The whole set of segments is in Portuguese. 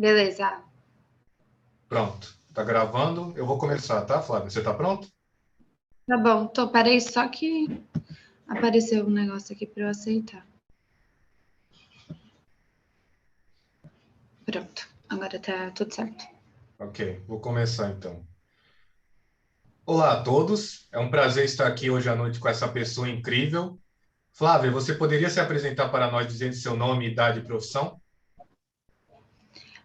Beleza. Pronto. Tá gravando? Eu vou começar, tá, Flávia? Você tá pronto? Tá bom, peraí, só que apareceu um negócio aqui para eu aceitar. Pronto, agora tá tudo certo. Ok, vou começar então. Olá a todos, é um prazer estar aqui hoje à noite com essa pessoa incrível. Flávia, você poderia se apresentar para nós dizendo seu nome, idade e profissão?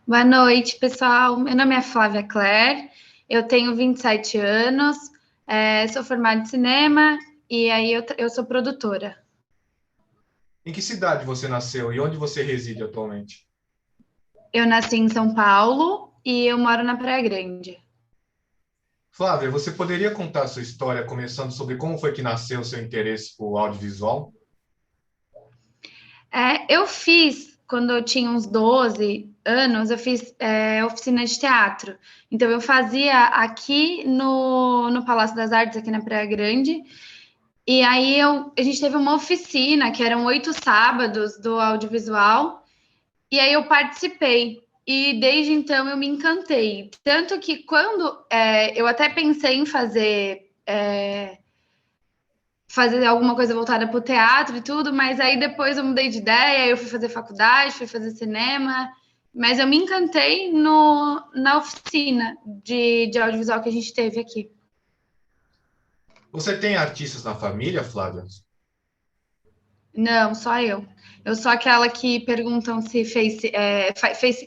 Boa noite, pessoal. Meu nome é Flávia Clare, eu tenho 27 anos, sou formada em cinema e aí eu sou produtora. Em que cidade você nasceu e onde você reside atualmente? Eu nasci em São Paulo e eu moro na Praia Grande. Flávia, você poderia contar sua história começando sobre como foi que nasceu o seu interesse por audiovisual? Eu fiz, quando eu tinha uns 12 anos, eu fiz oficina de teatro. Então, eu fazia aqui no Palácio das Artes, aqui na Praia Grande. E aí, a gente teve uma oficina, que eram 8 sábados do audiovisual. E aí, eu participei. E desde então, eu me encantei. Tanto que quando eu até pensei em fazer alguma coisa voltada para o teatro e tudo, mas aí depois eu mudei de ideia, eu fui fazer faculdade, fui fazer cinema, mas eu me encantei na oficina de audiovisual que a gente teve aqui. Você tem artistas na família, Flávia? Não, só eu. Eu sou aquela que perguntam se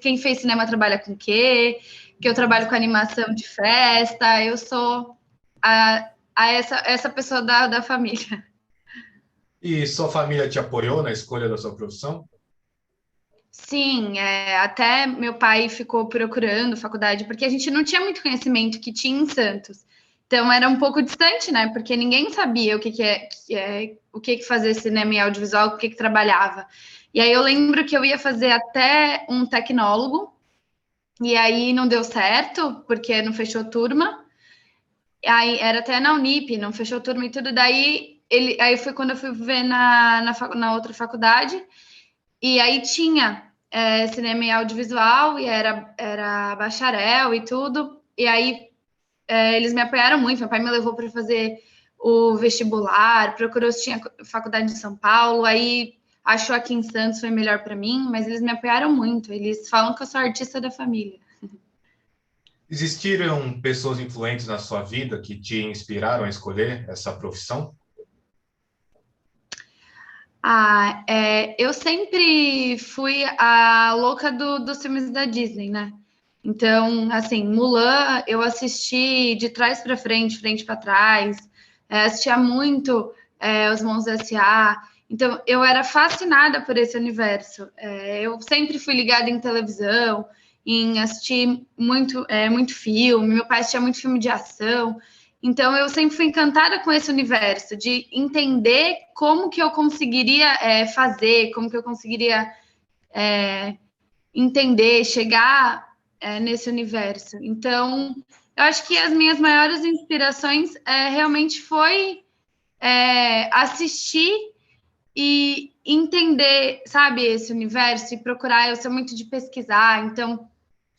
quem fez cinema trabalha com o quê, que eu trabalho com animação de festa, eu sou essa pessoa da família. E sua família te apoiou na escolha da sua profissão? Sim, até meu pai ficou procurando faculdade, porque a gente não tinha muito conhecimento que tinha em Santos. Então era um pouco distante, né? Porque ninguém sabia o que fazer cinema e audiovisual, o que trabalhava. E aí eu lembro que eu ia fazer até um tecnólogo, e aí não deu certo, porque não fechou turma. Aí era até na Unip, não fechou turma e tudo. Aí foi quando eu fui ver na outra faculdade. E aí tinha cinema e audiovisual, e era bacharel e tudo. E aí eles me apoiaram muito. Meu pai me levou para fazer o vestibular, procurou se tinha faculdade em São Paulo, aí achou aqui em Santos foi melhor para mim, mas eles me apoiaram muito. Eles falam que eu sou artista da família. Existiram pessoas influentes na sua vida que te inspiraram a escolher essa profissão? Eu sempre fui a louca dos filmes da Disney, né? Então, assim, Mulan, eu assisti de trás para frente, frente para trás, assistia muito Os Monstros S.A. Então, eu era fascinada por esse universo. Eu sempre fui ligada em televisão, em assistir muito filme. Meu pai assistia muito filme de ação. Então, eu sempre fui encantada com esse universo, de entender como que eu conseguiria fazer, como que eu conseguiria entender, chegar nesse universo. Então, eu acho que as minhas maiores inspirações realmente foi assistir e entender, sabe, esse universo e procurar. Eu sou muito de pesquisar, então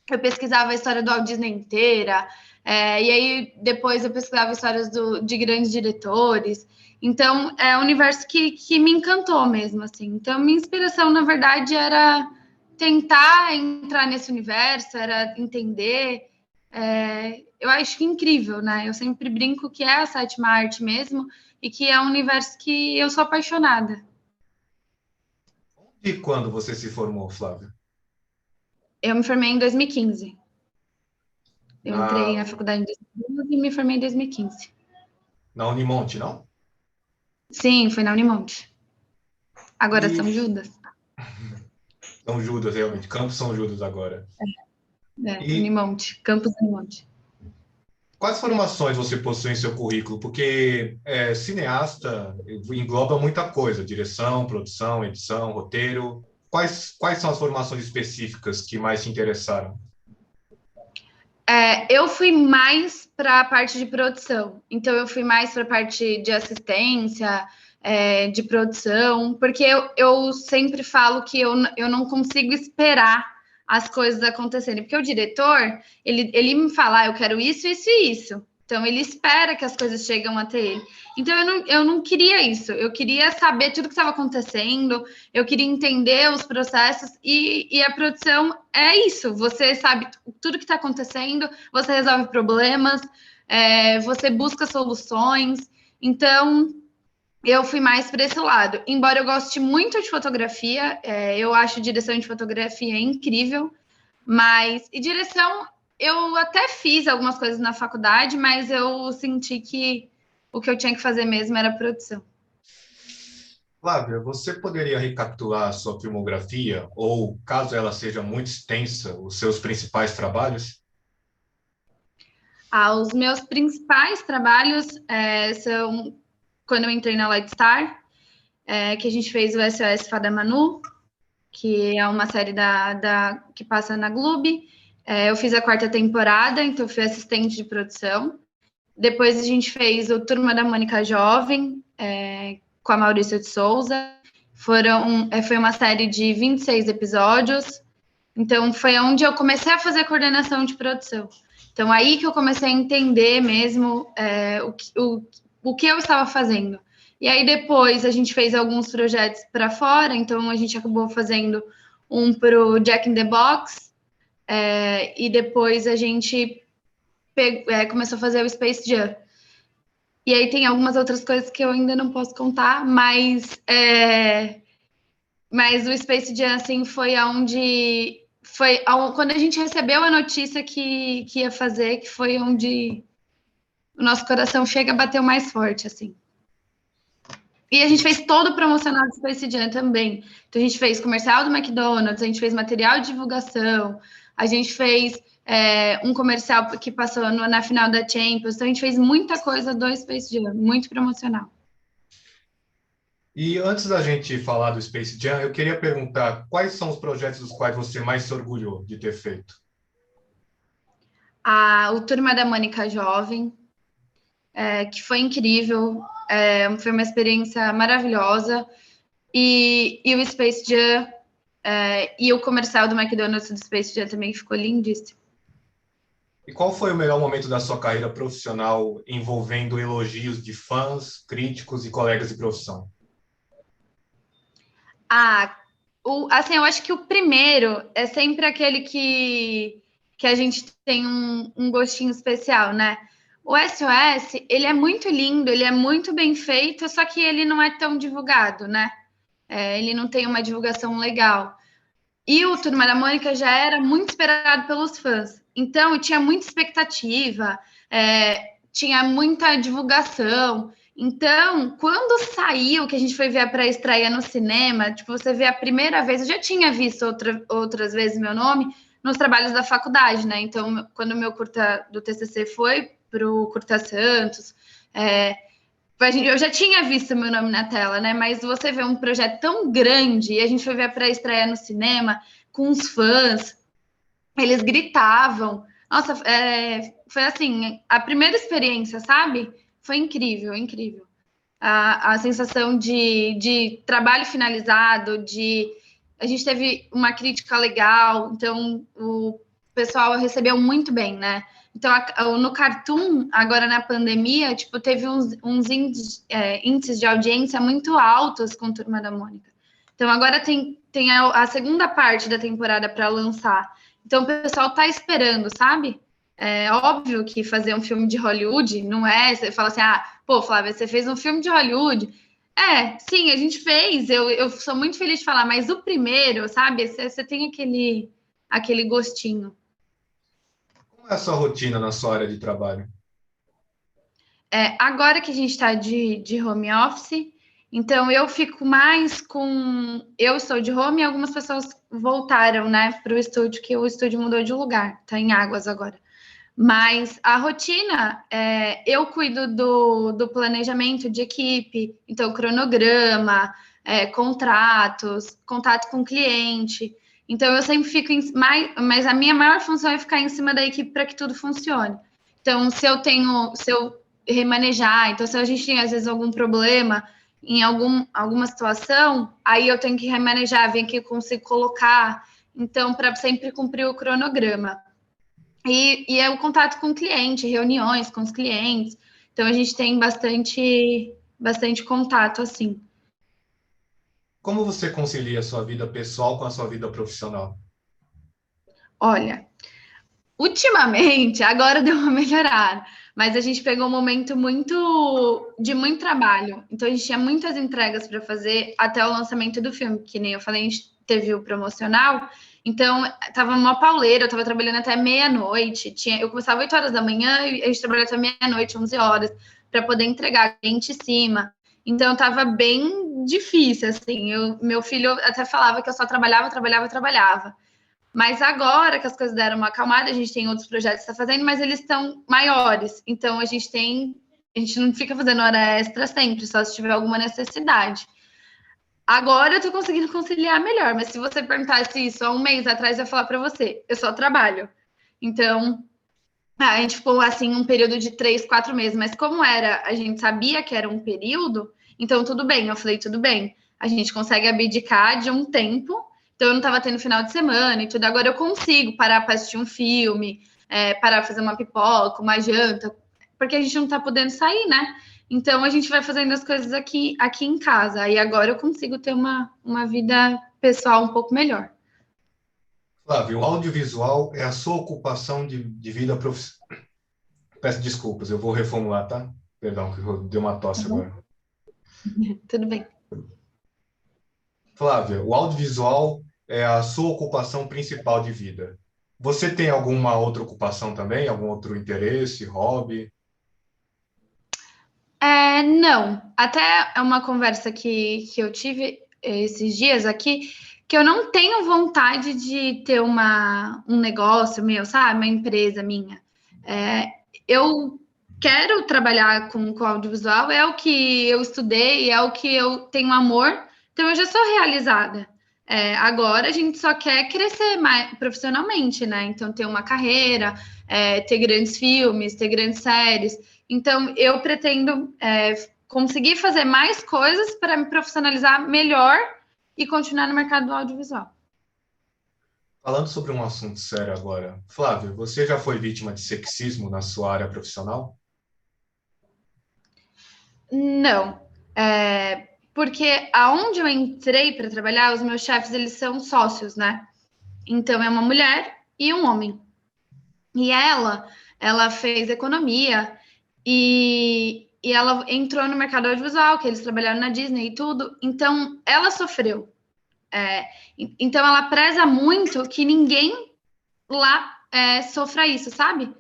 eu pesquisava a história do Walt Disney inteira, e aí depois eu pesquisava histórias de grandes diretores. Então, é um universo que me encantou mesmo, assim. Então, minha inspiração, na verdade, era tentar entrar nesse universo, era entender. Eu acho que incrível, né? Eu sempre brinco que é a sétima arte mesmo e que é um universo que eu sou apaixonada. E quando você se formou, Flávia? Eu me formei em 2015. Eu entrei Na, na faculdade em 2012 e me formei em 2015. na Unimonte, não? Sim, foi na Unimonte. Agora E São Judas. São Judas, realmente, Campos São Judas agora. E Unimonte, Campus Unimonte. quais formações você possui em seu currículo? Porque cineasta engloba muita coisa, direção, produção, edição, roteiro. Quais são as formações específicas que mais te interessaram? Eu fui mais para a parte de produção, então eu fui mais para a parte de assistência, de produção, porque eu sempre falo que eu não consigo esperar as coisas acontecerem. Porque o diretor, ele me fala, eu quero isso, isso e isso. Então, ele espera que as coisas chegam até ele. Então, eu não queria isso. Eu queria saber tudo que estava acontecendo, eu queria entender os processos, e a produção é isso. Você sabe tudo que está acontecendo, você resolve problemas, você busca soluções. Então, eu fui mais para esse lado. Embora eu goste muito de fotografia, eu acho direção de fotografia incrível, e direção, eu até fiz algumas coisas na faculdade, mas eu senti que o que eu tinha que fazer mesmo era produção. Flávia, você poderia recapitular a sua filmografia, ou, caso ela seja muito extensa, os seus principais trabalhos? Os meus principais trabalhos são quando eu entrei na Lightstar, que a gente fez o SOS Fada Manu, que é uma série que passa na Globo. Eu fiz a 4ª temporada, então eu fui assistente de produção. Depois a gente fez o Turma da Mônica Jovem, com a Maurícia de Souza. Foi uma série de 26 episódios. Então, foi onde eu comecei a fazer a coordenação de produção. Então, aí que eu comecei a entender mesmo o que eu estava fazendo. E aí, depois, a gente fez alguns projetos para fora. Então, a gente acabou fazendo um para o Jack in the Box. E depois a gente começou a fazer o Space Jam. E aí tem algumas outras coisas que eu ainda não posso contar, mas o Space Jam, assim, quando a gente recebeu a notícia que ia fazer, que foi onde o nosso coração chega a bater mais forte, assim. E a gente fez todo o promocional do Space Jam também. Então, a gente fez comercial do McDonald's, a gente fez material de divulgação, a gente fez um comercial que passou na final da Champions. Então, a gente fez muita coisa do Space Jam, muito promocional. E antes da gente falar do Space Jam, eu queria perguntar quais são os projetos dos quais você mais se orgulhou de ter feito? O Turma da Mônica Jovem, que foi incrível, foi uma experiência maravilhosa. E o Space Jam, e o comercial do McDonald's do Space Jam também ficou lindíssimo. E qual foi o melhor momento da sua carreira profissional envolvendo elogios de fãs, críticos e colegas de profissão? Assim, eu acho que o primeiro é sempre aquele que a gente tem um gostinho especial, né? O SOS, ele é muito lindo, ele é muito bem feito, só que ele não é tão divulgado, né? Ele não tem uma divulgação legal. E o Turma da Mônica já era muito esperado pelos fãs. Então, tinha muita expectativa, tinha muita divulgação. Então, quando saiu, que a gente foi ver a pré-estreia no cinema, tipo, você vê a primeira vez, eu já tinha visto outras vezes meu nome nos trabalhos da faculdade, né? Então, quando o meu curta do TCC foi para o Curta Santos, eu já tinha visto meu nome na tela, né? Mas você vê um projeto tão grande, e a gente foi ver a pré-estreia no cinema com os fãs, eles gritavam. Nossa, foi assim, a primeira experiência, sabe? Foi incrível, incrível. A sensação de trabalho finalizado, a gente teve uma crítica legal, então o pessoal recebeu muito bem, né? Então, no Cartoon, agora na pandemia, tipo, teve uns índices de audiência muito altos com Turma da Mônica. Então, agora tem a segunda parte da temporada para lançar. Então, o pessoal tá esperando, sabe? É óbvio que fazer um filme de Hollywood não é... Você fala assim, pô, Flávia, você fez um filme de Hollywood? Sim, a gente fez. Eu sou muito feliz de falar, mas o primeiro, sabe? Você tem aquele gostinho. Qual é a sua rotina na sua área de trabalho? Agora que a gente está de home office, então eu fico mais com... Eu estou de home e algumas pessoas voltaram, né, para o estúdio, que o estúdio mudou de lugar, está em Águas agora. Mas a rotina, eu cuido do planejamento de equipe, então cronograma, contratos, contato com o cliente. Então eu sempre fico mas a minha maior função é ficar em cima da equipe para que tudo funcione. Então, se eu remanejar, então se a gente tem às vezes algum problema em alguma situação, aí eu tenho que remanejar, ver que eu consigo colocar. Então, para sempre cumprir o cronograma. E é o contato com o cliente, reuniões com os clientes. Então, a gente tem bastante contato, assim. Como você concilia a sua vida pessoal com a sua vida profissional? Olha, ultimamente, agora deu uma melhorada, mas a gente pegou um momento de muito trabalho. Então, a gente tinha muitas entregas para fazer até o lançamento do filme, que nem eu falei, a gente teve o promocional. Então, tava uma pauleira, eu tava trabalhando até meia-noite. Eu começava 8 horas da manhã e a gente trabalhava até meia-noite, 11 horas, para poder entregar gente em cima. Então, tava bem difícil, assim. Meu filho até falava que eu só trabalhava. Mas agora que as coisas deram uma acalmada, a gente tem outros projetos que está fazendo, mas eles estão maiores. Então a gente não fica fazendo hora extra sempre, só se tiver alguma necessidade. Agora eu estou conseguindo conciliar melhor, mas se você perguntasse isso há um mês atrás, eu ia falar para você, eu só trabalho. Então, a gente ficou assim um período de 3, 4 meses, mas como a gente sabia que era um período, então tudo bem, eu falei, tudo bem, a gente consegue abdicar de um tempo, então eu não estava tendo final de semana e tudo, agora eu consigo parar para assistir um filme, parar para fazer uma pipoca, uma janta, porque a gente não está podendo sair, né? Então a gente vai fazendo as coisas aqui em casa, e agora eu consigo ter uma vida pessoal um pouco melhor. Flávio, o audiovisual é a sua ocupação de vida profissional. Peço desculpas, eu vou reformular, tá? Perdão, que eu dei uma tosse agora. Tudo bem. Flávia, o audiovisual é a sua ocupação principal de vida. Você tem alguma outra ocupação também? Algum outro interesse, hobby? Não, até é uma conversa que eu tive esses dias aqui, que eu não tenho vontade de ter um negócio meu, sabe? Uma empresa minha. Eu quero trabalhar com audiovisual, é o que eu estudei, é o que eu tenho amor, então eu já sou realizada. Agora a gente só quer crescer mais profissionalmente, né? Então, ter uma carreira, ter grandes filmes, ter grandes séries. Então, eu pretendo conseguir fazer mais coisas para me profissionalizar melhor e continuar no mercado do audiovisual. Falando sobre um assunto sério agora, Flávio, você já foi vítima de sexismo na sua área profissional? Não, porque aonde eu entrei para trabalhar, os meus chefes, eles são sócios, né? Então, é uma mulher e um homem. E ela fez economia e ela entrou no mercado audiovisual, que eles trabalharam na Disney e tudo. Então, ela sofreu. Então, ela preza muito que ninguém lá sofra isso, sabe?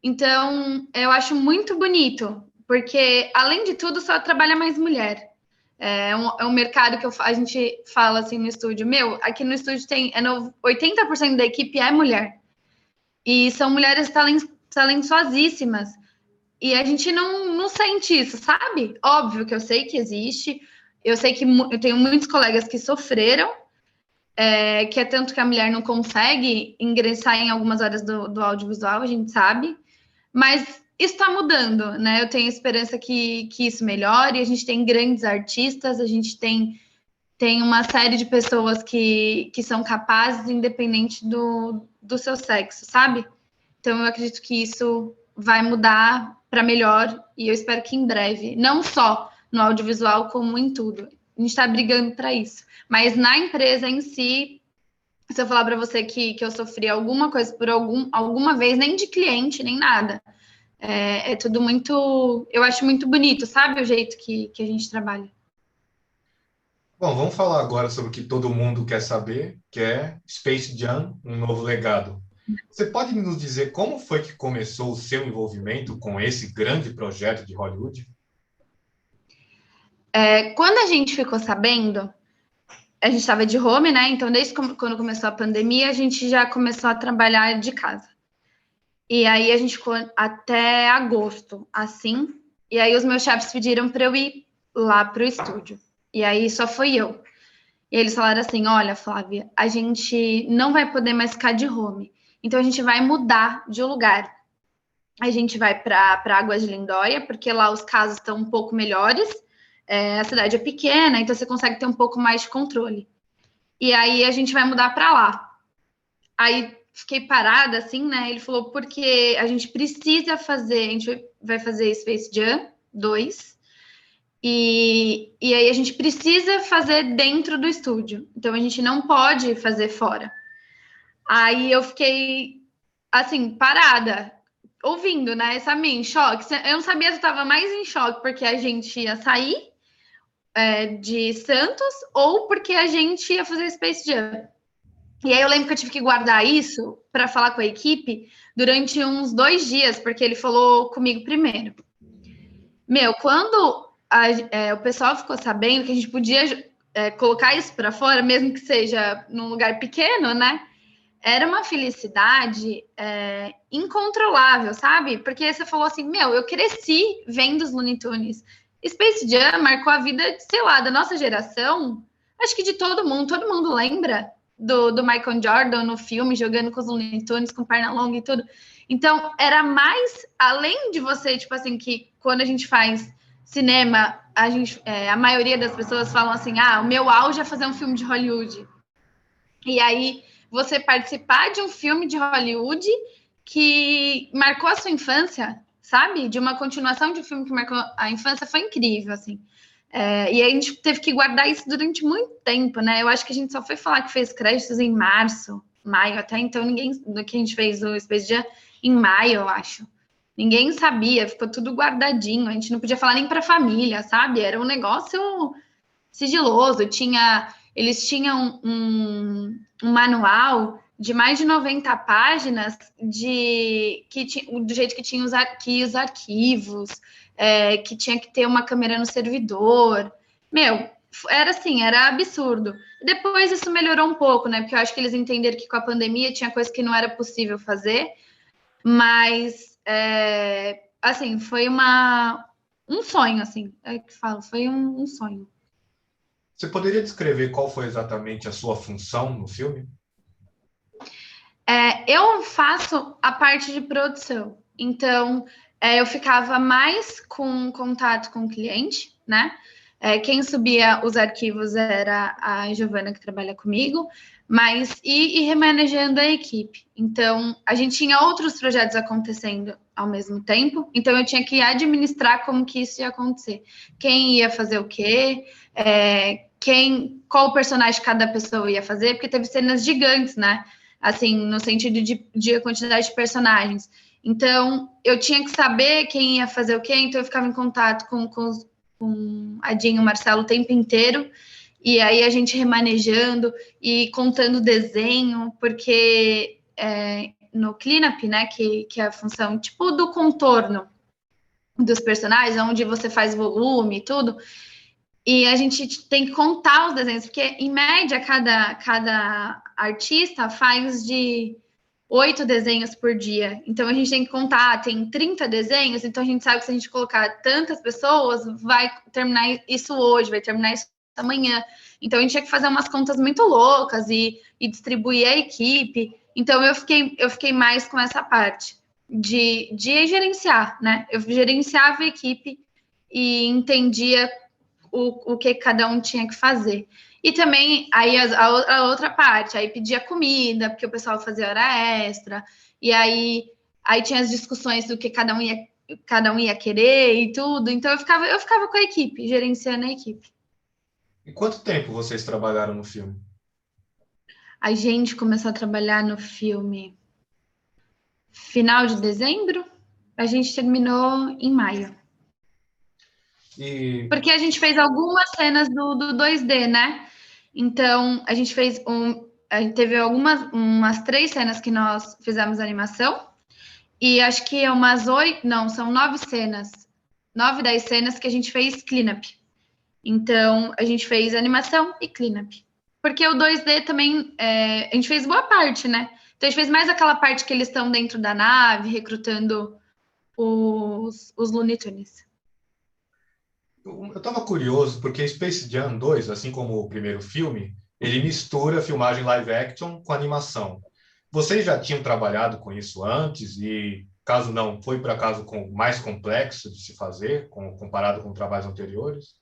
Então, eu acho muito bonito, porque, além de tudo, só trabalha mais mulher. É um mercado que a gente fala assim no estúdio. Aqui no estúdio tem 80% da equipe é mulher. E são mulheres talentosíssimas. E a gente não sente isso, sabe? Óbvio que eu sei que existe. Eu sei que eu tenho muitos colegas que sofreram, que é tanto que a mulher não consegue ingressar em algumas áreas do audiovisual, a gente sabe. Mas isso está mudando, né? Eu tenho esperança que isso melhore. A gente tem grandes artistas, a gente tem uma série de pessoas que são capazes, independente do seu sexo, sabe? Então, eu acredito que isso vai mudar para melhor e eu espero que em breve, não só no audiovisual, como em tudo. A gente está brigando para isso. Mas na empresa em si, se eu falar para você que eu sofri alguma coisa por alguma vez, nem de cliente, nem nada. É tudo muito. Eu acho muito bonito, sabe? O jeito que a gente trabalha. Bom, vamos falar agora sobre o que todo mundo quer saber, que é Space Jam, um novo legado. Você pode nos dizer como foi que começou o seu envolvimento com esse grande projeto de Hollywood? Quando a gente ficou sabendo, a gente estava de home, né? Então, desde quando começou a pandemia, a gente já começou a trabalhar de casa. E aí a gente ficou até agosto, assim. E aí os meus chefes pediram para eu ir lá para o estúdio. E aí só fui eu. E eles falaram assim: olha, Flávia, a gente não vai poder mais ficar de home. Então a gente vai mudar de lugar. A gente vai para Águas de Lindóia, porque lá os casos estão um pouco melhores. A cidade é pequena, então você consegue ter um pouco mais de controle. E aí a gente vai mudar para lá. Aí fiquei parada, assim, né? Ele falou, porque a gente precisa fazer, a gente vai fazer Space Jam 2, e aí a gente precisa fazer dentro do estúdio. Então a gente não pode fazer fora. Aí eu fiquei, assim, parada, ouvindo, né? Sabe, em choque. Eu não sabia se eu estava mais em choque porque a gente ia sair de Santos ou porque a gente ia fazer Space Jam. E aí eu lembro que eu tive que guardar isso para falar com a equipe durante uns 2 dias, porque ele falou comigo primeiro. Meu, quando o pessoal ficou sabendo que a gente podia colocar isso para fora, mesmo que seja num lugar pequeno, né? Era uma felicidade incontrolável, sabe? Porque você falou assim, meu, eu cresci vendo os Looney Tunes. Space Jam marcou a vida, sei lá, da nossa geração. Acho que de todo mundo lembra do Michael Jordan no filme, jogando com os Looney Tunes, com perna longa e tudo. Então, era mais, além de você, tipo assim, que quando a gente faz cinema, a maioria das pessoas falam assim, o meu auge é fazer um filme de Hollywood. E aí, você participar de um filme de Hollywood que marcou a sua infância, sabe? De uma continuação de um filme que marcou a infância, foi incrível, assim. E aí a gente teve que guardar isso durante muito tempo, né? Eu acho que a gente só foi falar que fez créditos em março, maio, até então ninguém, do que a gente fez o Space Jam em maio, eu acho. Ninguém sabia, ficou tudo guardadinho, a gente não podia falar nem para a família, sabe? Era um negócio sigiloso, eles tinham um manual de mais de 90 páginas do jeito que tinha os arquivos, que tinha que ter uma câmera no servidor. Meu, era assim, era absurdo. Depois isso melhorou um pouco, né? Porque eu acho que eles entenderam que com a pandemia tinha coisa que não era possível fazer, mas assim, foi um sonho, assim, é que falo, foi um sonho. Você poderia descrever qual foi exatamente a sua função no filme? Eu faço a parte de produção, então eu ficava mais com contato com o cliente, né? Quem subia os arquivos era a Giovana, que trabalha comigo, mas e remanejando a equipe. Então, a gente tinha outros projetos acontecendo ao mesmo tempo, então eu tinha que administrar como que isso ia acontecer. Quem ia fazer o quê, qual personagem cada pessoa ia fazer, porque teve cenas gigantes, né? Assim, no sentido de quantidade de personagens. Então, eu tinha que saber quem ia fazer o quê, então eu ficava em contato com a Dinho e o Marcelo o tempo inteiro, e aí a gente remanejando e contando desenho, porque no cleanup, né, que é a função tipo do contorno dos personagens, onde você faz volume e tudo, e a gente tem que contar os desenhos, porque em média cada artista faz de 8 desenhos por dia. Então a gente tem que contar, tem 30 desenhos, então a gente sabe que se a gente colocar tantas pessoas, vai terminar isso hoje, vai terminar isso amanhã. Então a gente tinha que fazer umas contas muito loucas e distribuir a equipe. Então eu fiquei mais com essa parte de gerenciar, né? Eu gerenciava a equipe e entendia o que cada um tinha que fazer. E também aí a outra parte, aí pedia comida, porque o pessoal fazia hora extra, e aí tinha as discussões do que cada um ia querer e tudo. Então eu ficava com a equipe, gerenciando a equipe. E quanto tempo vocês trabalharam no filme? A gente começou a trabalhar no filme final de dezembro, a gente terminou em maio. E Porque a gente fez algumas cenas do 2D, né? Então, a gente fez a gente teve umas 3 cenas que nós fizemos animação, e acho que umas 8, não, são 9 cenas, 9, 10 cenas que a gente fez cleanup. Então, a gente fez animação e cleanup. Porque o 2D também, a gente fez boa parte, né? Então, a gente fez mais aquela parte que eles estão dentro da nave, recrutando os Looney Tunes. eu estava curioso porque Space Jam 2, assim como o primeiro filme, ele mistura filmagem live action com animação. Vocês já tinham trabalhado com isso antes e, caso não, foi por acaso mais complexo de se fazer, comparado com trabalhos anteriores?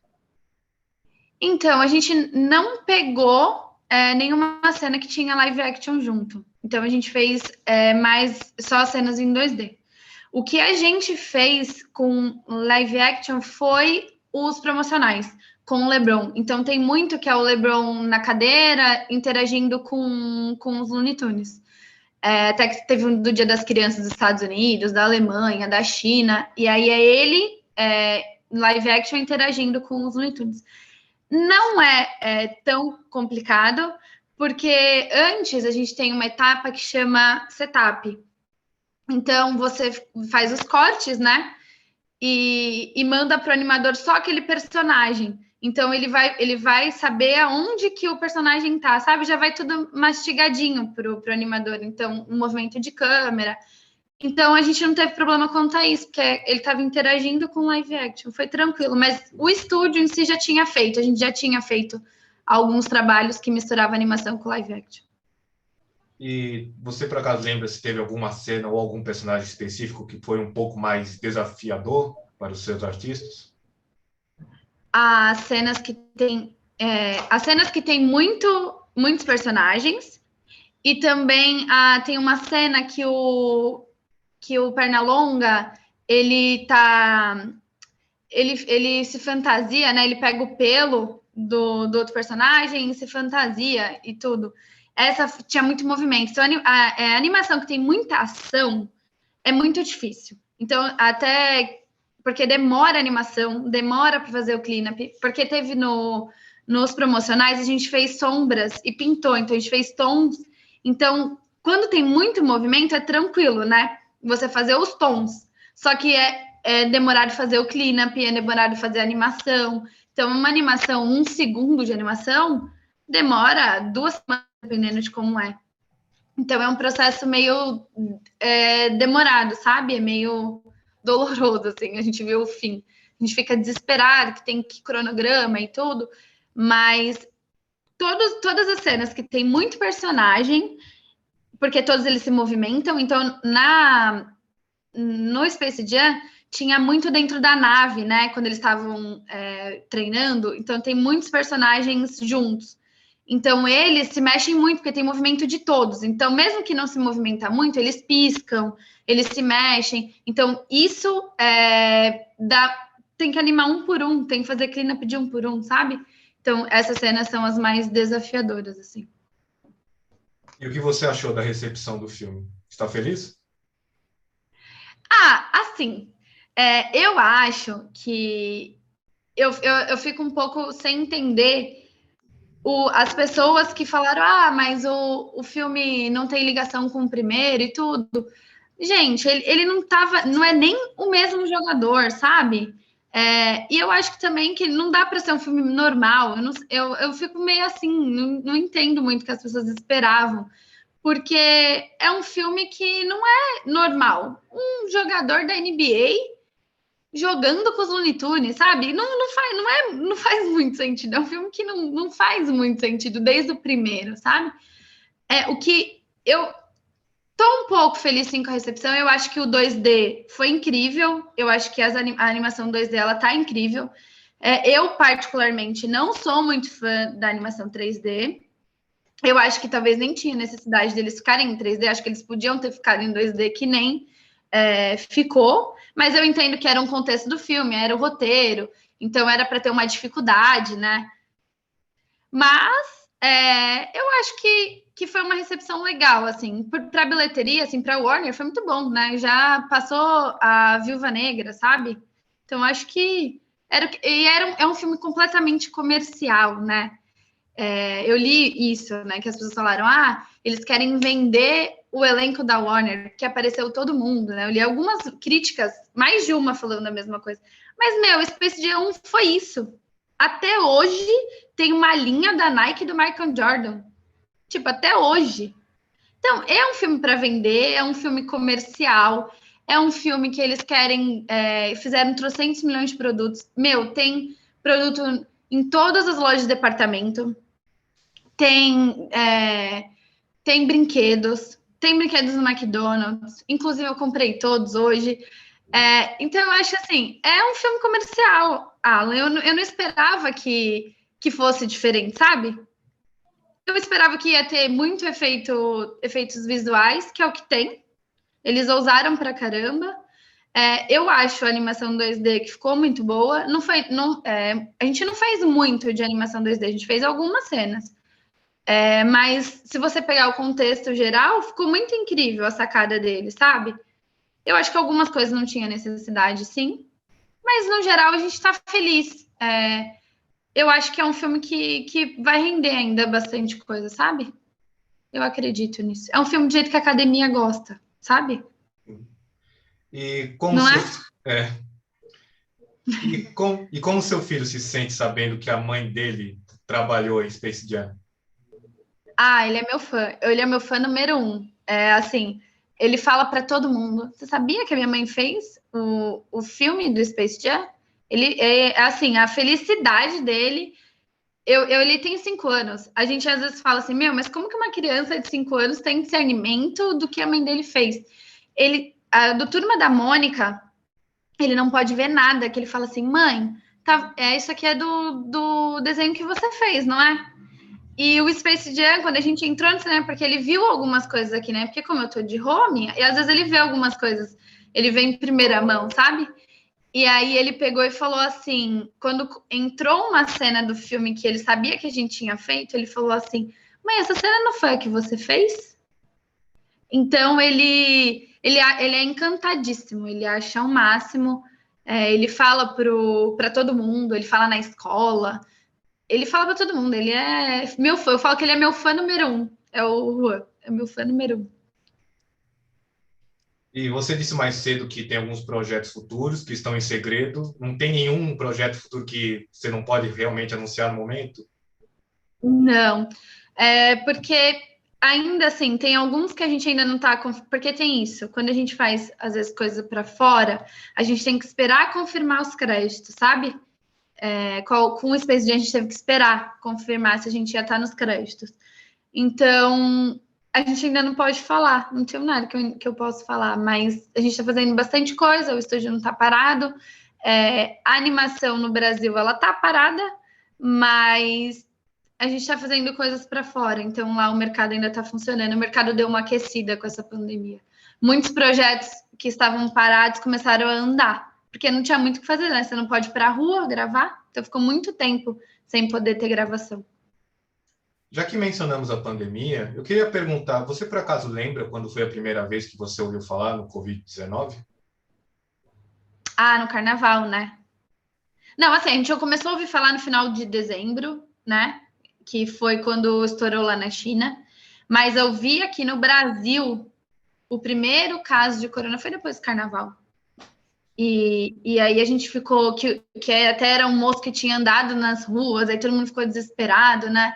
Então, a gente não pegou nenhuma cena que tinha live action junto. Então, a gente fez mais só cenas em 2D. O que a gente fez com live action foi os promocionais, com o LeBron. Então, tem muito que é o LeBron na cadeira, interagindo com os Looney Tunes. Até que teve um do Dia das Crianças dos Estados Unidos, da Alemanha, da China, e aí é ele, live action, interagindo com os Looney Tunes. Não é tão complicado, porque antes a gente tem uma etapa que chama setup. Então, você faz os cortes, né? E manda para o animador só aquele personagem. Então, ele vai saber aonde que o personagem tá, sabe? Já vai tudo mastigadinho pro animador. Então, um movimento de câmera. Então, a gente não teve problema quanto a isso, porque ele estava interagindo com live action. Foi tranquilo. Mas o estúdio em si já tinha feito. A gente já tinha feito alguns trabalhos que misturavam animação com live action. E você, por acaso, lembra se teve alguma cena ou algum personagem específico que foi um pouco mais desafiador para os seus artistas? As cenas que tem muitos personagens, e também tem uma cena que o Pernalonga ele se fantasia, né? Ele pega o pelo do outro personagem e se fantasia e tudo. Essa tinha muito movimento. Então, a animação que tem muita ação é muito difícil. Então, até porque demora a animação, demora para fazer o cleanup, porque teve nos promocionais, a gente fez sombras e pintou, então a gente fez tons. Então, quando tem muito movimento, é tranquilo, né? Você fazer os tons. Só que é demorado fazer o cleanup, é demorado fazer a animação. Então, uma animação, 1 segundo de animação, demora 2 semanas, dependendo de como é. Então, é um processo meio demorado, sabe? É meio doloroso, assim, a gente vê o fim. A gente fica desesperado, que tem que cronograma e tudo, mas todas as cenas que tem muito personagem, porque todos eles se movimentam, então no Space Jam tinha muito dentro da nave, né? Quando eles estavam treinando, então tem muitos personagens juntos. Então, eles se mexem muito, porque tem movimento de todos. Então, mesmo que não se movimenta muito, eles piscam, eles se mexem. Então, isso tem que animar um por um, tem que fazer cleanup de um por um, sabe? Então, essas cenas são as mais desafiadoras, assim. E o que você achou da recepção do filme? Está feliz? Assim, eu acho que eu fico um pouco sem entender as pessoas que falaram, mas o filme não tem ligação com o primeiro e tudo. Gente, ele não é nem o mesmo jogador, sabe? E eu acho que também que não dá para ser um filme normal. Eu fico meio assim, não entendo muito o que as pessoas esperavam, porque é um filme que não é normal. Um jogador da NBA jogando com os Looney Tunes, sabe? Não faz muito sentido. É um filme que não faz muito sentido desde o primeiro, sabe? O que eu tô um pouco feliz sim com a recepção. Eu acho que o 2D foi incrível. Eu acho que a animação 2D ela tá incrível. Eu, particularmente, não sou muito fã da animação 3D. Eu acho que talvez nem tinha necessidade deles ficarem em 3D. Acho que eles podiam ter ficado em 2D, que nem ficou, mas eu entendo que era um contexto do filme, era o roteiro, então era para ter uma dificuldade, né? Mas eu acho que foi uma recepção legal, assim, para a bilheteria, assim, para Warner foi muito bom, né? Já passou a Viúva Negra, sabe? Então acho que é um filme completamente comercial, né? Eu li isso, né? Que as pessoas falaram, eles querem vender o elenco da Warner, que apareceu todo mundo, né? Eu li algumas críticas, mais de uma falando a mesma coisa. Mas, Space Jam 1 foi isso. Até hoje tem uma linha da Nike do Michael Jordan. Tipo, até hoje. Então, é um filme para vender, é um filme comercial, é um filme que eles querem, fizeram 300 milhões de produtos. Tem produto em todas as lojas de departamento, tem brinquedos, tem brinquedos no McDonald's, inclusive eu comprei todos hoje. Então eu acho assim, é um filme comercial, Alan. Eu não esperava que fosse diferente, sabe? Eu esperava que ia ter muito efeitos visuais, que é o que tem. Eles ousaram pra caramba. Eu acho a animação 2D que ficou muito boa. Não foi, não, a gente não fez muito de animação 2D, a gente fez algumas cenas. Mas se você pegar o contexto geral, ficou muito incrível a sacada dele, sabe? Eu acho que algumas coisas não tinha necessidade, sim. Mas no geral a gente tá feliz. Eu acho que é um filme que vai render ainda bastante coisa, sabe? Eu acredito nisso. É um filme do jeito que a academia gosta, sabe? E como Não seu, é? é, e como seu filho se sente sabendo que a mãe dele trabalhou em Space Jam? Ah, ele é meu fã. Ele é meu fã número um. Assim, ele fala pra todo mundo. Você sabia que a minha mãe fez o filme do Space Jam? Ele assim, a felicidade dele. Ele tem 5 anos. A gente às vezes fala assim, meu, mas como que uma criança de 5 anos tem discernimento do que a mãe dele fez? Do Turma da Mônica, ele não pode ver nada, que ele fala assim, mãe, isso aqui é do desenho que você fez, não é? E o Space Jam, quando a gente entrou no cinema, porque ele viu algumas coisas aqui, né? Porque como eu tô de home, e às vezes ele vê algumas coisas, ele vê em primeira mão, sabe? E aí ele pegou e falou assim, quando entrou uma cena do filme que ele sabia que a gente tinha feito, ele falou assim, mãe, essa cena não foi a que você fez? Então ele é encantadíssimo, ele acha o máximo, ele fala para todo mundo, ele fala na escola, ele fala para todo mundo, ele é meu fã, eu falo que ele é meu fã número um, é o Juan, é meu fã número um. E você disse mais cedo que tem alguns projetos futuros que estão em segredo. Não tem nenhum projeto futuro que você não pode realmente anunciar no momento? Não, porque ainda assim, tem alguns que a gente ainda não tá. Porque tem isso, quando a gente faz, às vezes, coisa para fora, a gente tem que esperar confirmar os créditos, sabe? Com o Space Jam, a gente teve que esperar confirmar se a gente ia estar nos créditos. Então, a gente ainda não pode falar, não tenho nada que eu possa falar, mas a gente está fazendo bastante coisa, o estúdio não está parado. A animação no Brasil, ela tá parada, mas a gente está fazendo coisas para fora, então lá o mercado ainda está funcionando. O mercado deu uma aquecida com essa pandemia. Muitos projetos que estavam parados começaram a andar, porque não tinha muito o que fazer, né? Você não pode ir para a rua gravar, então ficou muito tempo sem poder ter gravação. Já que mencionamos a pandemia, eu queria perguntar, você por acaso lembra quando foi a primeira vez que você ouviu falar no Covid-19? Ah, no carnaval, né? Não, assim, a gente começou a ouvir falar no final de dezembro, né? Que foi quando estourou lá na China. Mas eu vi aqui no Brasil o primeiro caso de corona foi depois do carnaval. E aí a gente ficou, que até era um moço que tinha andado nas ruas, aí todo mundo ficou desesperado, né?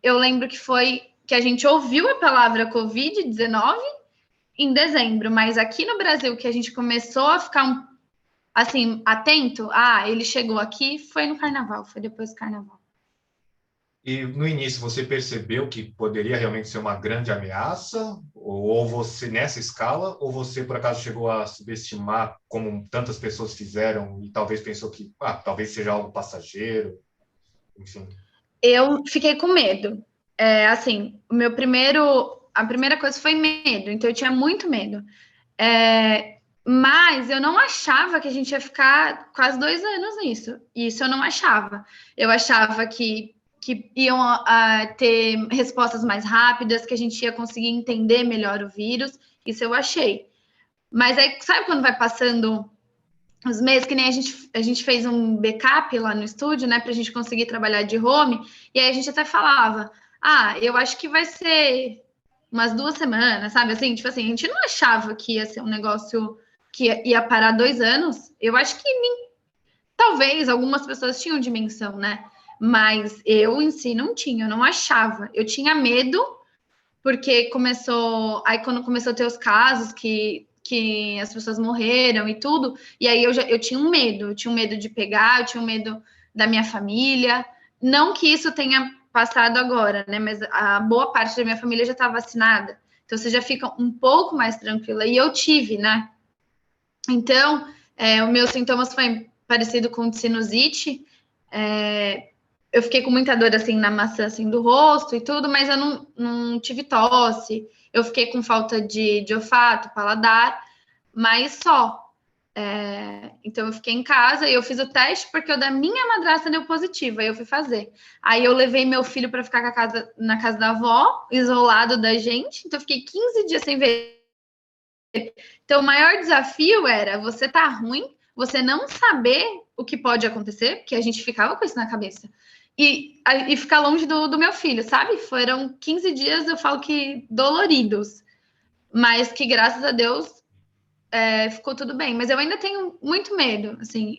Eu lembro que foi que a gente ouviu a palavra Covid-19 em dezembro, mas aqui no Brasil que a gente começou a ficar assim, atento, ele chegou aqui, foi no carnaval, foi depois do carnaval. E no início você percebeu que poderia realmente ser uma grande ameaça? Ou você, nessa escala, ou você por acaso chegou a subestimar como tantas pessoas fizeram e talvez pensou que talvez seja algo passageiro, enfim. Eu fiquei com medo. Assim, a primeira coisa foi medo, então eu tinha muito medo. Mas eu não achava que a gente ia ficar quase 2 anos nisso. Isso eu não achava. Eu achava que iam ter respostas mais rápidas, que a gente ia conseguir entender melhor o vírus. Isso eu achei. Mas aí, sabe quando vai passando os meses, que nem a gente fez um backup lá no estúdio, né, para a gente conseguir trabalhar de home, e aí a gente até falava, eu acho que vai ser umas 2 semanas, sabe, assim, tipo assim, a gente não achava que ia ser um negócio que ia parar 2 anos, eu acho que talvez algumas pessoas tinham dimensão, né, mas eu em si não tinha, eu não achava, eu tinha medo, porque aí quando começou a ter os casos que as pessoas morreram e tudo, e aí eu tinha um medo de pegar, eu tinha um medo da minha família, não que isso tenha passado agora, né, mas a boa parte da minha família já está vacinada, então você já fica um pouco mais tranquila, e eu tive, né, então, os meus sintomas foi parecido com sinusite, eu fiquei com muita dor, assim, na maçã, assim, do rosto e tudo, mas eu não tive tosse. Eu fiquei com falta de olfato, paladar, mas só. Então eu fiquei em casa e eu fiz o teste porque o da minha madrasta deu positivo, aí eu fui fazer. Aí eu levei meu filho para ficar na casa da avó, isolado da gente, então eu fiquei 15 dias sem ver. Então o maior desafio era você tá ruim, você não saber o que pode acontecer, porque a gente ficava com isso na cabeça. E ficar longe do meu filho, sabe? Foram 15 dias, eu falo que doloridos, mas que graças a Deus ficou tudo bem, mas eu ainda tenho muito medo, assim,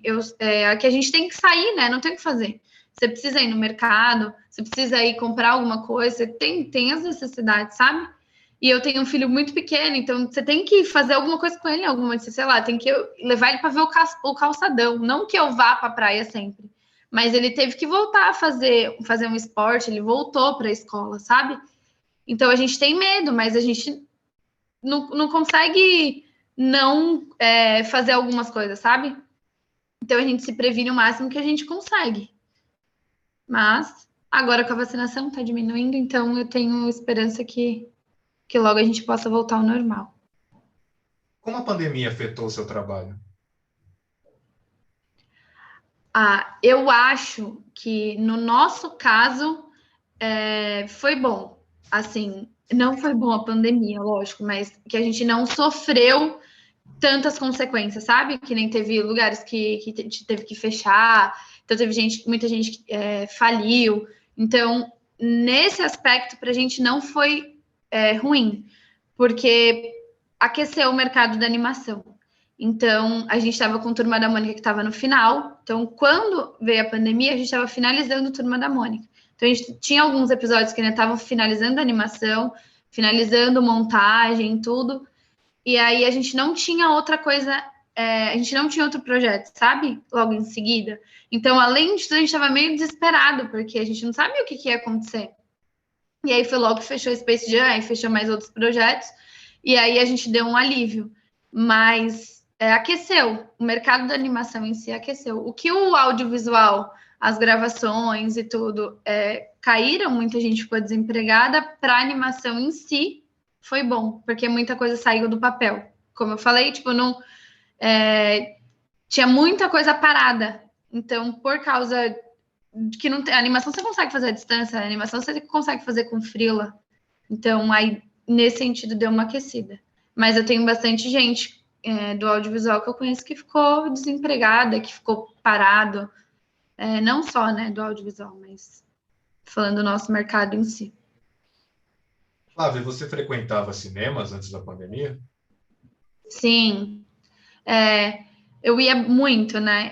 que a gente tem que sair, né? Não tem o que fazer. Você precisa ir no mercado, você precisa ir comprar alguma coisa, você tem as necessidades, sabe? E eu tenho um filho muito pequeno, então você tem que fazer alguma coisa com ele, alguma, sei lá, tem que levar ele para ver o calçadão, não que eu vá para a praia sempre, mas ele teve que voltar a fazer um esporte, ele voltou para a escola, sabe? Então a gente tem medo, mas a gente não consegue não fazer algumas coisas, sabe? Então a gente se previne o máximo que a gente consegue. Mas agora com a vacinação está diminuindo, então eu tenho esperança que logo a gente possa voltar ao normal. Como a pandemia afetou o seu trabalho? Eu acho que no nosso caso foi bom. Assim, não foi bom a pandemia, lógico, mas que a gente não sofreu tantas consequências, sabe? Que nem teve lugares que teve que fechar, então teve muita gente que faliu. Então, nesse aspecto, para a gente não foi ruim, porque aqueceu o mercado da animação. Então, a gente estava com Turma da Mônica que estava no final. Então, quando veio a pandemia, a gente estava finalizando Turma da Mônica. Então, a gente tinha alguns episódios que ainda estavam finalizando a animação, finalizando montagem, tudo. E aí a gente não tinha outra coisa, a gente não tinha outro projeto, sabe? Logo em seguida. Então, além disso, a gente estava meio desesperado, porque a gente não sabia o que ia acontecer. E aí foi logo que fechou Space Jam, aí fechou mais outros projetos, e aí a gente deu um alívio. Mas aqueceu, o mercado da animação em si aqueceu. O que o audiovisual, as gravações e tudo, caíram, muita gente ficou desempregada, para a animação em si foi bom, porque muita coisa saiu do papel. Como eu falei, tipo, não tinha muita coisa parada. Então, por causa de que não tem, a animação você consegue fazer à distância, a animação você consegue fazer com freela. Então, aí, nesse sentido, deu uma aquecida. Mas eu tenho bastante gente do audiovisual que eu conheço que ficou desempregada, que ficou parado. Não só, né, do audiovisual, mas falando do nosso mercado em si. Flávia, você frequentava cinemas antes da pandemia? Sim. Eu ia muito, né?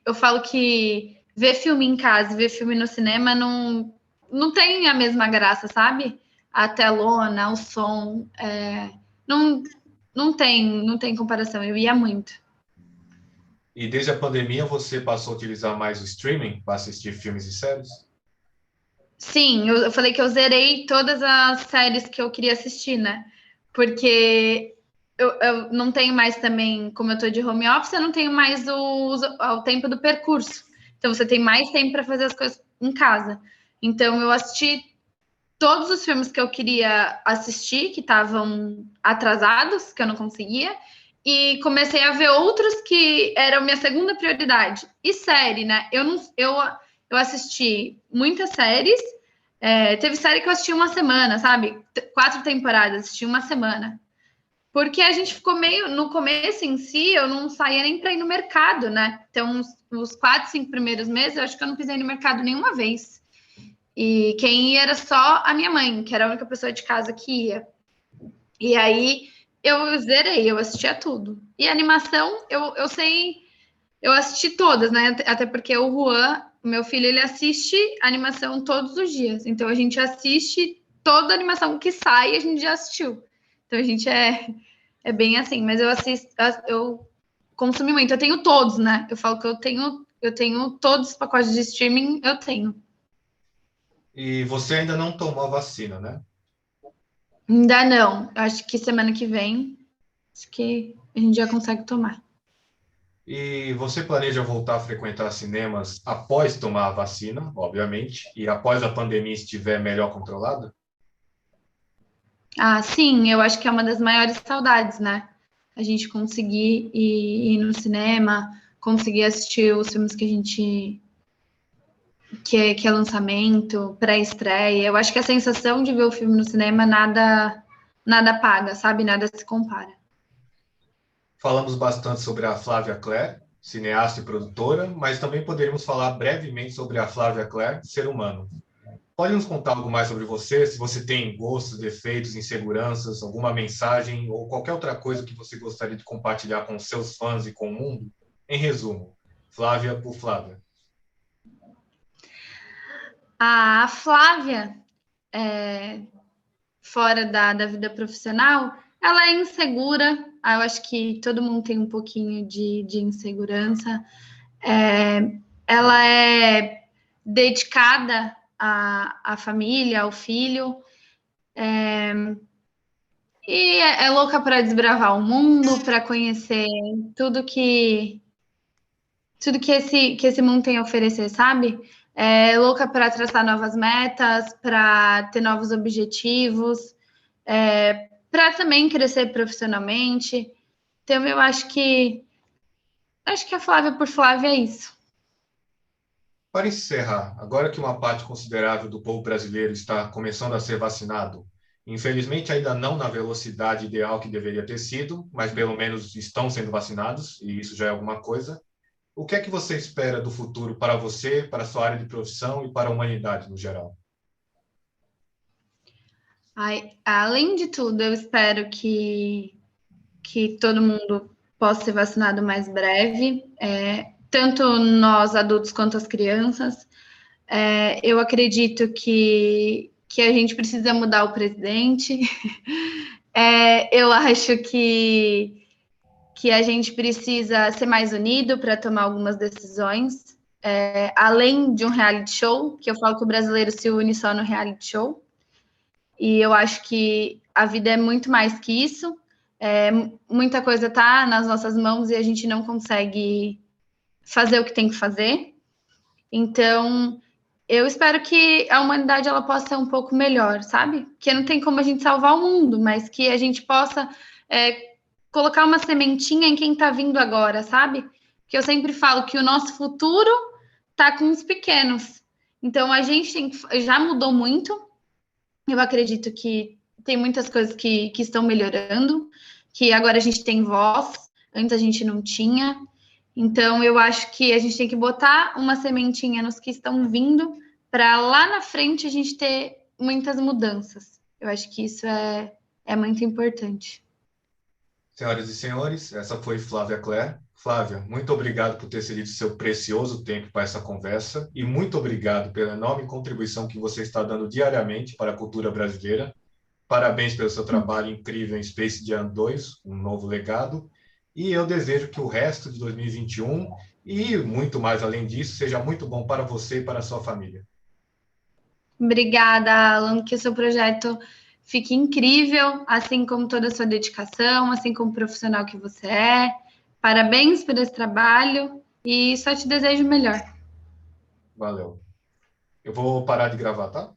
Eu falo que ver filme em casa e ver filme no cinema não tem a mesma graça, sabe? A telona, o som, não, não tem comparação. Eu ia muito. E desde a pandemia você passou a utilizar mais o streaming para assistir filmes e séries? Sim, eu falei que eu zerei todas as séries que eu queria assistir, né? Porque eu não tenho mais também, como eu tô de home office, eu não tenho mais o tempo do percurso. Então você tem mais tempo para fazer as coisas em casa. Então eu assisti todos os filmes que eu queria assistir, que estavam atrasados, que eu não conseguia, e comecei a ver outros que eram minha segunda prioridade. E série, né? Eu assisti muitas séries. Teve série que eu assisti uma semana, sabe? 4 temporadas, assisti uma semana. Porque a gente ficou meio. No começo em si, eu não saía nem para ir no mercado, né? Então, os 4, 5 primeiros meses, eu acho que eu não pisei no mercado nenhuma vez. E quem ia era só a minha mãe, que era a única pessoa de casa que ia. E aí eu zerei, eu assistia tudo. E a animação, eu sei, eu assisti todas, né? Até porque o Juan, meu filho, ele assiste animação todos os dias. Então a gente assiste toda a animação que sai, a gente já assistiu. Então a gente é bem assim, mas eu consumi muito. Eu tenho todos, né? Eu falo que eu tenho todos os pacotes de streaming, eu tenho. E você ainda não tomou a vacina, né? Ainda não. Acho que semana que vem, acho que a gente já consegue tomar. E você planeja voltar a frequentar cinemas após tomar a vacina, obviamente, e após a pandemia estiver melhor controlada? Ah, sim, eu acho que é uma das maiores saudades, né? A gente conseguir ir no cinema, conseguir assistir os filmes que a gente que é lançamento, pré-estreia. Eu acho que a sensação de ver o filme no cinema nada paga, sabe? Nada se compara. Falamos bastante sobre a Flávia Clare, cineasta e produtora, mas também poderíamos falar brevemente sobre a Flávia Clare, ser humano. Pode nos contar algo mais sobre você? Se você tem gostos, defeitos, inseguranças, alguma mensagem ou qualquer outra coisa que você gostaria de compartilhar com seus fãs e com o mundo? Em resumo, Flávia por Flávia. A Flávia, fora da vida profissional, ela é insegura. Eu acho que todo mundo tem um pouquinho de insegurança. Ela é dedicada à família, ao filho, e é louca para desbravar o mundo, para conhecer tudo que que esse mundo tem a oferecer, sabe? É louca para traçar novas metas, para ter novos objetivos, para também crescer profissionalmente. Então, eu acho que a Flávia por Flávia é isso. Para encerrar, agora que uma parte considerável do povo brasileiro está começando a ser vacinado, infelizmente ainda não na velocidade ideal que deveria ter sido, mas pelo menos estão sendo vacinados, e isso já é alguma coisa. O que é que você espera do futuro para você, para a sua área de profissão e para a humanidade no geral? Além de tudo, eu espero que todo mundo possa ser vacinado mais breve, tanto nós adultos quanto as crianças. Eu acredito que a gente precisa mudar o presidente. Eu acho que a gente precisa ser mais unido para tomar algumas decisões. Além de um reality show, que eu falo que o brasileiro se une só no reality show. E eu acho que a vida é muito mais que isso. Muita coisa está nas nossas mãos e a gente não consegue fazer o que tem que fazer. Então, eu espero que a humanidade ela possa ser um pouco melhor, sabe? Que não tem como a gente salvar o mundo, mas que a gente possa colocar uma sementinha em quem está vindo agora, sabe? Que eu sempre falo que o nosso futuro está com os pequenos. Então, a gente já mudou muito. Eu acredito que tem muitas coisas que estão melhorando, que agora a gente tem voz, antes a gente não tinha. Então, eu acho que a gente tem que botar uma sementinha nos que estão vindo, para lá na frente a gente ter muitas mudanças. Eu acho que isso é muito importante. Senhoras e senhores, essa foi Flávia Clare. Flávia, muito obrigado por ter cedido seu precioso tempo para essa conversa e muito obrigado pela enorme contribuição que você está dando diariamente para a cultura brasileira. Parabéns pelo seu trabalho incrível em Space Jam 2, um novo legado. E eu desejo que o resto de 2021 e muito mais além disso seja muito bom para você e para a sua família. Obrigada, Alan, que o seu projeto fique incrível, assim como toda a sua dedicação, assim como o profissional que você é. Parabéns por esse trabalho e só te desejo o melhor. Valeu. Eu vou parar de gravar, tá?